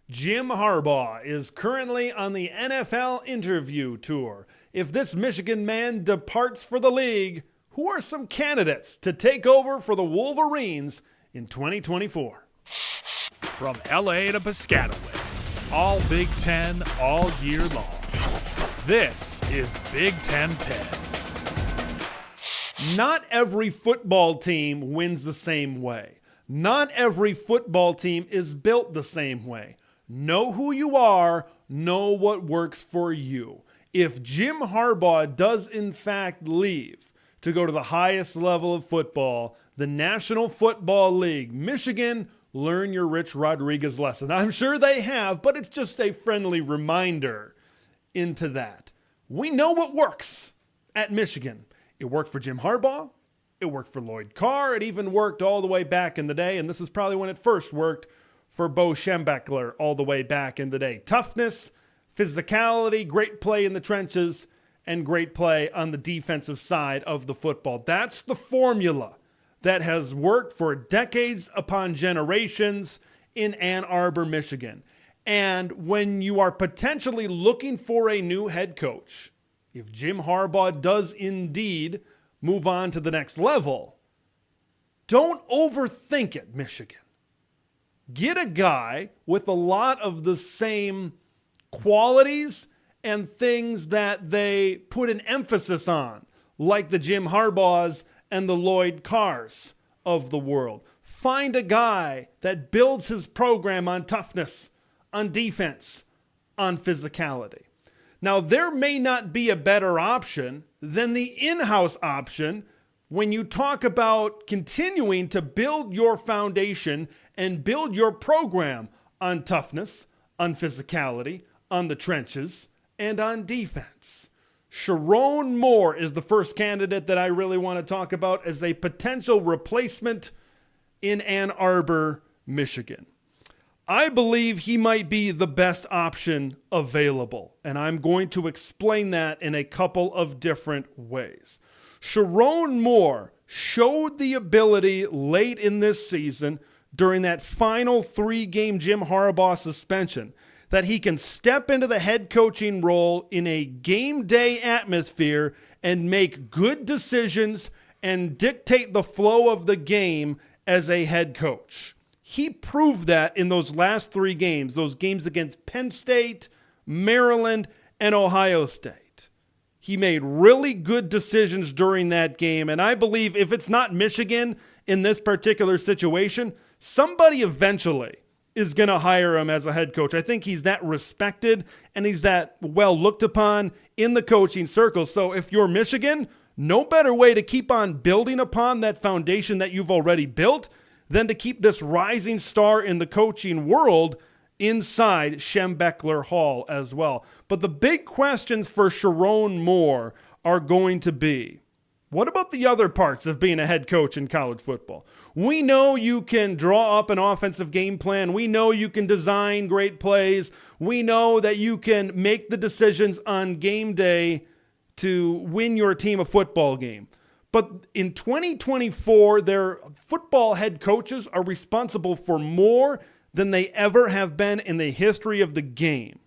Jim Harbaugh is currently on the NFL interview tour. If this Michigan man departs for the league, who are some candidates to take over for the Wolverines in 2024? From LA to Piscataway, all Big Ten all year long. This is Big Ten 10. Not every football team wins the same way. Not every football team is built the same way. Know who you are, know what works for you. If Jim Harbaugh does in fact leave to go to the highest level of football, the National Football League, Michigan, learn your Rich Rodriguez lesson. I'm sure they have, but it's just a friendly reminder into that. We know what works at Michigan. It worked for Jim Harbaugh. It worked for Lloyd Carr. It even worked all the way back in the day, and this is probably when it first worked for Bo Schembechler all the way back in the day. Toughness, physicality, great play in the trenches, and great play on the defensive side of the football. That's the formula that has worked for decades upon generations in Ann Arbor, Michigan. And when you are potentially looking for a new head coach, if Jim Harbaugh does indeed move on to the next level, don't overthink it, Michigan. Get a guy with a lot of the same qualities and things that they put an emphasis on, like the Jim Harbaughs and the Lloyd Carrs of the world. Find a guy that builds his program on toughness, on defense, on physicality. Now, there may not be a better option than the in-house option when you talk about continuing to build your foundation and build your program on toughness, on physicality, on the trenches, and on defense. Sherrone Moore is the first candidate that I really want to talk about as a potential replacement in Ann Arbor, Michigan. I believe he might be the best option available, and I'm going to explain that in a couple of different ways. Sherrone Moore showed the ability late in this season during that final 3-game Jim Harbaugh suspension that he can step into the head coaching role in a game day atmosphere and make good decisions and dictate the flow of the game as a head coach. He proved that in those last 3 games, those games against Penn State, Maryland, and Ohio State. He made really good decisions during that game, and I believe if it's not Michigan in this particular situation, somebody eventually is going to hire him as a head coach. I think he's that respected, and he's that well looked upon in the coaching circle. So if you're Michigan, no better way to keep on building upon that foundation that you've already built than to keep this rising star in the coaching world inside Schembechler Hall as well. But the big questions for Sherrone Moore are going to be, what about the other parts of being a head coach in college football? We know you can draw up an offensive game plan. We know you can design great plays. We know that you can make the decisions on game day to win your team a football game. But in 2024, their football head coaches are responsible for more than they ever have been in the history of the game.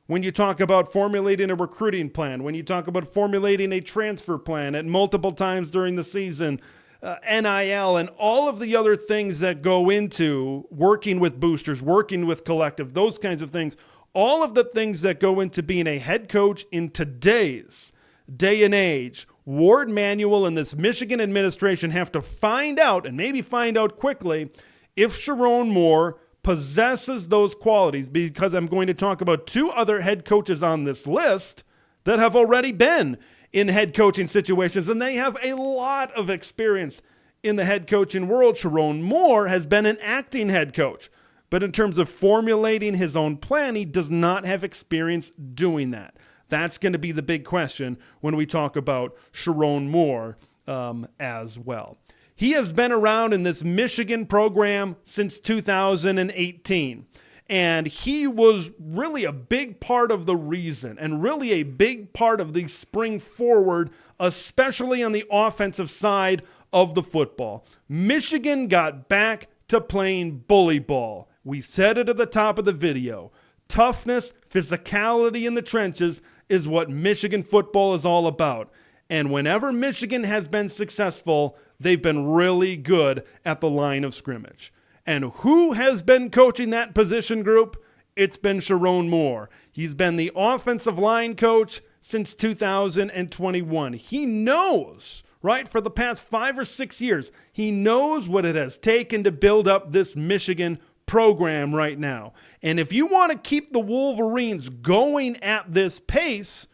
When you talk about formulating a recruiting plan, when you talk about formulating a transfer plan at multiple times during the season, NIL, and all of the other things that go into working with boosters, working with collective, those kinds of things, all of the things that go into being a head coach in today's day and age, Ward Manuel and this Michigan administration have to find out, and maybe find out quickly, if Sherrone Moore possesses those qualities, because I'm going to talk about 2 other head coaches on this list that have already been in head coaching situations, and they have a lot of experience in the head coaching world. Sherrone Moore has been an acting head coach, but in terms of formulating his own plan, he does not have experience doing that. That's going to be the big question when we talk about Sherrone Moore as well. He has been around in this Michigan program since 2018, and he was really a big part of the reason and really a big part of the spring forward, especially on the offensive side of the football. Michigan got back to playing bully ball We said it at the top of the video. Toughness, physicality in the trenches is what Michigan football is all about. And whenever Michigan has been successful, they've been really good at the line of scrimmage. And who has been coaching that position group? It's been Sherrone Moore. He's been the offensive line coach since 2021. He knows, right, for the past 5 or 6 years, he knows what it has taken to build up this Michigan program right now. And if you want to keep the Wolverines going at this pace,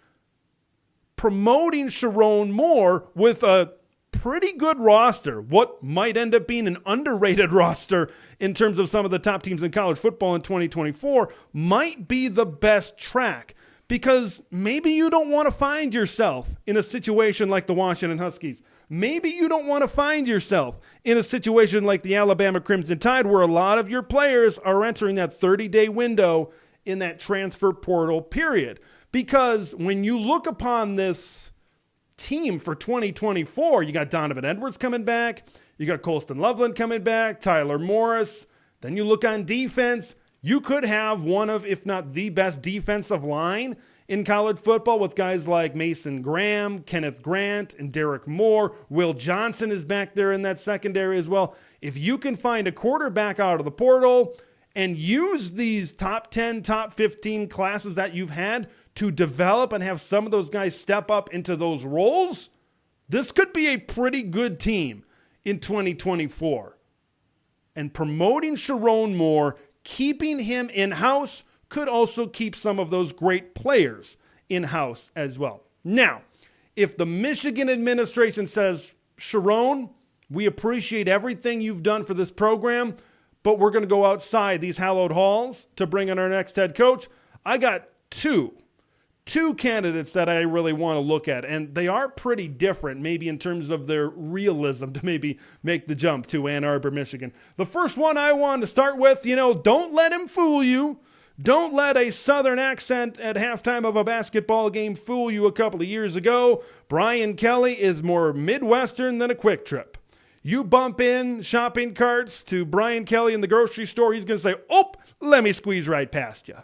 promoting Sherrone Moore with a pretty good roster, what might end up being an underrated roster in terms of some of the top teams in college football in 2024, might be the best track. Because maybe you don't want to find yourself in a situation like the Washington Huskies. Maybe you don't want to find yourself in a situation like the Alabama Crimson Tide, where a lot of your players are entering that 30-day window in that transfer portal period. Because when you look upon this team for 2024, you got Donovan Edwards coming back, you got Colston Loveland coming back, Tyler Morris. Then you look on defense. You could have one of, if not the best defensive line in college football with guys like Mason Graham, Kenneth Grant, and Derek Moore. Will Johnson is back there in that secondary as well. If you can find a quarterback out of the portal and use these top 10, top 15 classes that you've had to develop and have some of those guys step up into those roles, this could be a pretty good team in 2024. And promoting Sherrone Moore, keeping him in-house, could also keep some of those great players in-house as well. Now, if the Michigan administration says, Sherrone, we appreciate everything you've done for this program, but we're going to go outside these hallowed halls to bring in our next head coach, I got two candidates that I really want to look at, and they are pretty different, maybe in terms of their realism to maybe make the jump to Ann Arbor, Michigan. The first one I want to start with, don't let him fool you. Don't let a Southern accent at halftime of a basketball game fool you a couple of years ago. Brian Kelly is more Midwestern than a Quick Trip. You bump in shopping carts to Brian Kelly in the grocery store, he's going to say, oh, let me squeeze right past you.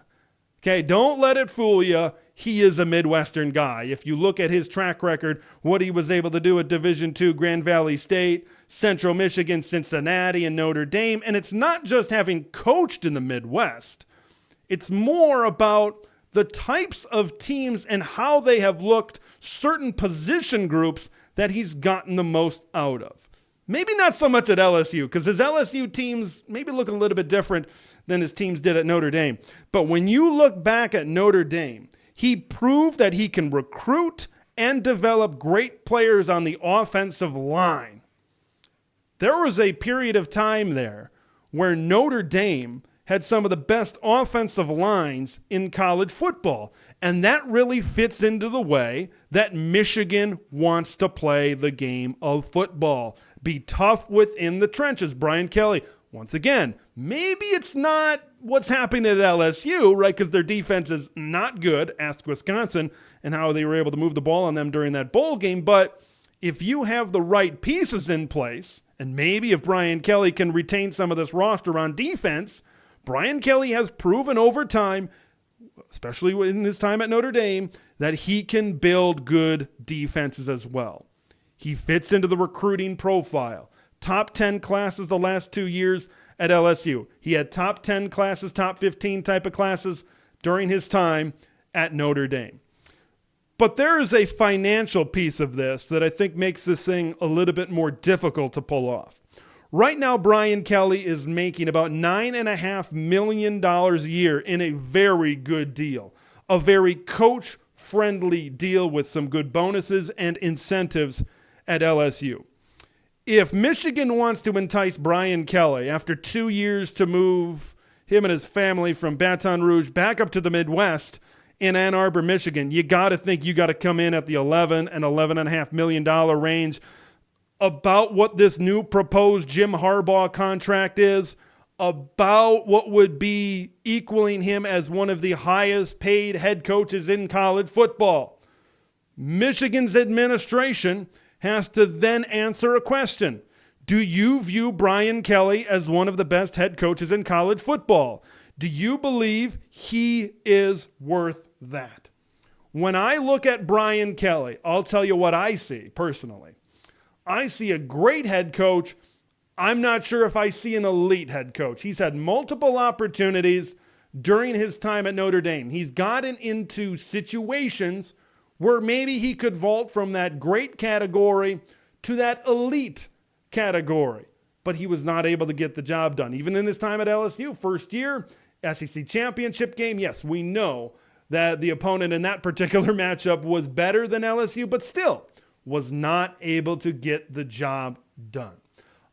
Okay, don't let it fool you. He is a Midwestern guy. If you look at his track record, what he was able to do at Division II, Grand Valley State, Central Michigan, Cincinnati, and Notre Dame, and it's not just having coached in the Midwest. It's more about the types of teams and how they have looked, certain position groups that he's gotten the most out of. Maybe not so much at LSU, because his LSU teams maybe look a little bit different than his teams did at Notre Dame. But when you look back at Notre Dame, he proved that he can recruit and develop great players on the offensive line. There was a period of time there where Notre Dame had some of the best offensive lines in college football. And that really fits into the way that Michigan wants to play the game of football. Be tough within the trenches. Brian Kelly, once again, maybe it's not what's happening at LSU, right? Because their defense is not good. Ask Wisconsin and how they were able to move the ball on them during that bowl game. But if you have the right pieces in place, and maybe if Brian Kelly can retain some of this roster on defense, Brian Kelly has proven over time, especially in his time at Notre Dame, that he can build good defenses as well. He fits into the recruiting profile. Top 10 classes the last 2 years at LSU. He had top 10 classes, top 15 type of classes during his time at Notre Dame. But there is a financial piece of this that I think makes this thing a little bit more difficult to pull off. Right now, Brian Kelly is making about $9.5 million a year in a very good deal, a very coach-friendly deal with some good bonuses and incentives at LSU. If Michigan wants to entice Brian Kelly after 2 years to move him and his family from Baton Rouge back up to the Midwest in Ann Arbor, Michigan, you got to think you got to come in at the $11 and $11.5 million range. About what this new proposed Jim Harbaugh contract is, about what would be equaling him as one of the highest paid head coaches in college football. Michigan's administration has to then answer a question. Do you view Brian Kelly as one of the best head coaches in college football? Do you believe he is worth that? When I look at Brian Kelly, I'll tell you what I see personally. I see a great head coach. I'm not sure if I see an elite head coach. He's had multiple opportunities during his time at Notre Dame. He's gotten into situations where maybe he could vault from that great category to that elite category, but he was not able to get the job done. Even in his time at LSU, first year, SEC championship game, yes, we know that the opponent in that particular matchup was better than LSU, but still was not able to get the job done.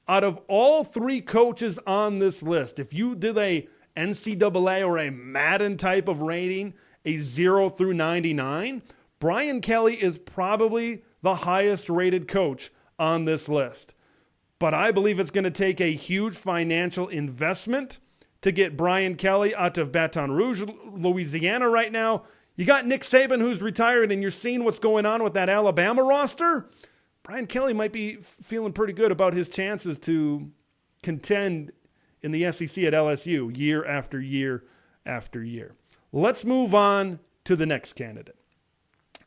Out of all three coaches on this list, if you did a NCAA or a Madden type of rating, a 0 through 99, Brian Kelly is probably the highest rated coach on this list. But I believe it's going to take a huge financial investment to get Brian Kelly out of Baton Rouge, Louisiana right now. You got Nick Saban who's retired, and you're seeing what's going on with that Alabama roster. Brian Kelly might be feeling pretty good about his chances to contend in the SEC at LSU year after year after year. Let's move on to the next candidate.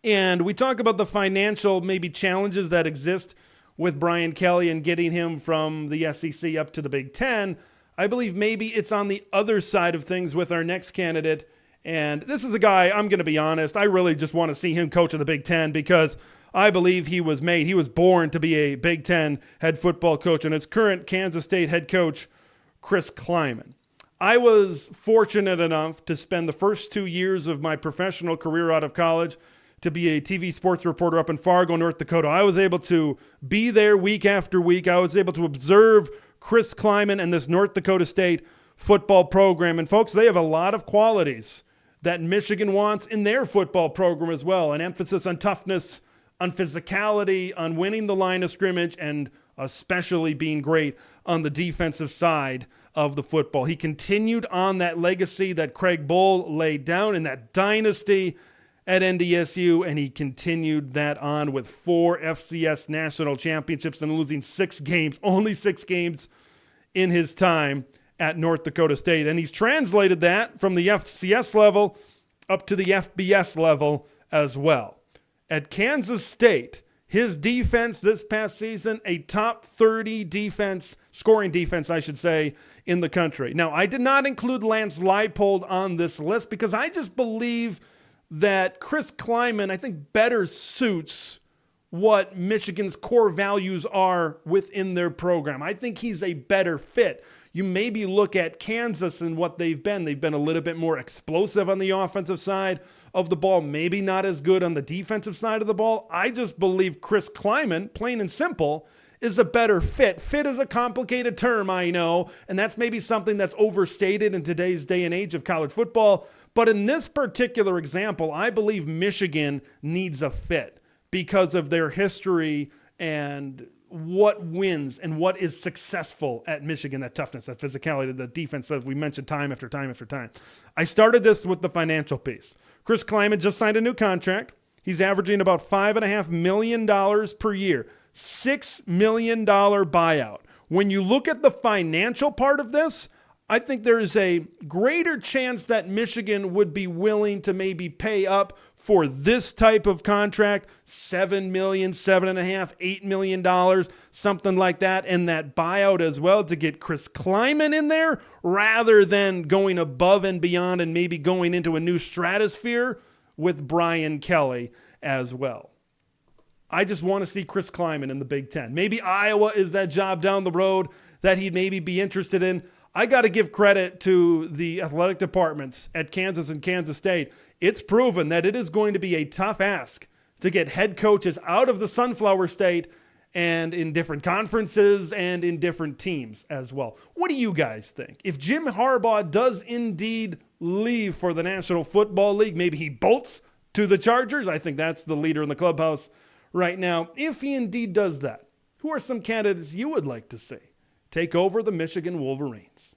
And we talk about the financial maybe challenges that exist with Brian Kelly and getting him from the SEC up to the Big Ten. I believe maybe it's on the other side of things with our next candidate. And this is a guy, I'm going to be honest, I really just want to see him coach in the Big Ten because I believe he was born to be a Big Ten head football coach, and his current Kansas State head coach, Chris Klieman. I was fortunate enough to spend the first 2 years of my professional career out of college to be a TV sports reporter up in Fargo, North Dakota. I was able to be there week after week. I was able to observe Chris Klieman and this North Dakota State football program. And folks, they have a lot of qualities that Michigan wants in their football program as well. An emphasis on toughness, on physicality, on winning the line of scrimmage, and especially being great on the defensive side of the football. He continued on that legacy that Craig Bull laid down in that dynasty at NDSU, and he continued that on with 4 FCS national championships and losing 6 games, only 6 games in his time at North Dakota State. And he's translated that from the FCS level up to the FBS level as well. At Kansas State, his defense this past season, a top 30 defense, scoring defense, I should say, in the country. Now, I did not include Lance Leipold on this list because I just believe that Chris Klieman, I think, better suits what Michigan's core values are within their program. I think he's a better fit. You maybe look at Kansas and what they've been. They've been a little bit more explosive on the offensive side of the ball, maybe not as good on the defensive side of the ball. I just believe Chris Klieman, plain and simple, is a better fit. Fit is a complicated term, I know, and that's maybe something that's overstated in today's day and age of college football. But in this particular example, I believe Michigan needs a fit because of their history and what wins and what is successful at Michigan, that toughness, that physicality, the defense that we mentioned time after time after time. I started this with the financial piece. Chris Klieman just signed a new contract. He's averaging about $5.5 million per year, $6 million buyout. When you look at the financial part of this, I think there is a greater chance that Michigan would be willing to maybe pay up for this type of contract, $7 million, $7.5, $8 million, something like that, and that buyout as well to get Chris Klieman in there rather than going above and beyond and maybe going into a new stratosphere with Brian Kelly as well. I just want to see Chris Klieman in the Big Ten. Maybe Iowa is that job down the road that he'd maybe be interested in. I got to give credit to the athletic departments at Kansas and Kansas State. It's proven that it is going to be a tough ask to get head coaches out of the Sunflower State and in different conferences and in different teams as well. What do you guys think? If Jim Harbaugh does indeed leave for the National Football League, maybe he bolts to the Chargers. I think that's the leader in the clubhouse right now. If he indeed does that, who are some candidates you would like to see take over the Michigan Wolverines?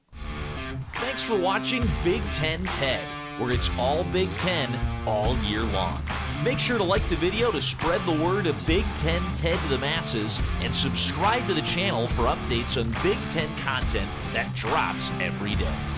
Thanks for watching Big Ten TED, where it's all Big Ten all year long. Make sure to like the video to spread the word of Big Ten Ted to the masses, and subscribe to the channel for updates on Big Ten content that drops every day.